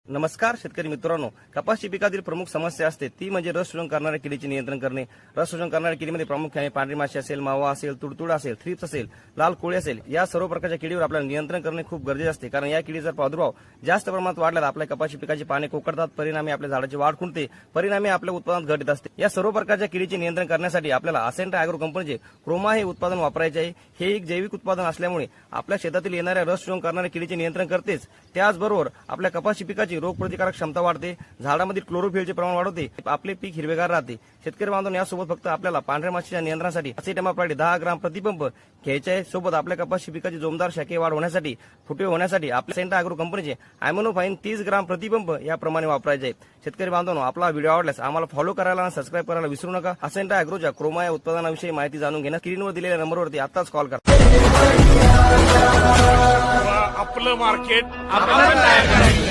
नमस्कार शेतकरी मित्रांनो, कपाशी पिकातील प्रमुख समस्या असते ती म्हणजे रस शोषण करणाऱ्या किडीचे नियंत्रण करणे। रस शोषण करणाऱ्या किडीमध्ये प्रामुख्याने पांढरी माशी असेल, मावा असेल, तुडतुड असेल, थ्रिप्स असेल, लाल कोळी असेल, या सर्व प्रकारच्या किडीवर आपल्याला नियंत्रण करणे खूप गरजेचे असते। कारण या किडीचा प्रादुर्भाव जास्त प्रमाणात वाढला तर आपल्या कपाशी पिकाची पाने कोकडतात, परिणामी आपल्या झाडाची वाढ खुंटते, परिणामी आपल्या उत्पादनात घट येत असते। या सर्व प्रकारच्या किडीचे नियंत्रण करण्यासाठी आपल्याला असेंटा अॅग्रो कंपनीचे क्रोमा हे उत्पादन वापरायचे आहे। हे एक जैविक उत्पादन असल्यामुळे आपल्या शेतातील येणाऱ्या रस शोषण करणाऱ्या किडीचे नियंत्रण करतेच, त्याचबरोबर आपल्या कपाशी पिकाची रोगप्रतिकारक क्षमता वाढते, झाडामधील क्लोरोफिलचे प्रमाण वाढवते, आपले पीक हिरवेगार राहते। शेतकरी बांधवांनो, यासोबत फक्त आपल्याला पांढऱ्या माशीच्या नियंत्रणासाठी असेटामाइड 10 ग्राम प्रतिपंप घ्यायचे आहे। सोबत आपल्या कपाशी पिकाची जोमदार शाखे वाढ होण्यासाठी, फुटवे होण्यासाठी आपल्या असेंटा अॅग्रो कंपनीचे ॲमोनोफाईन 30 ग्राम प्रतिपंप याप्रमाणे वापरायचे आहे। शेतकरी बांधवांनो, आपला व्हिडिओ आवडल्यास आम्हाला फॉलो करायला आणि सबस्क्राईब करायला विसरू नका। असेंटा अॅग्रोच्या क्रोमा या उत्पादनाविषयी माहिती जाणून घेण्यास स्क्रीनवर दिलेल्या नंबरवरती आताच कॉल करा। आपलं मार्केट आपण तयार करायचं।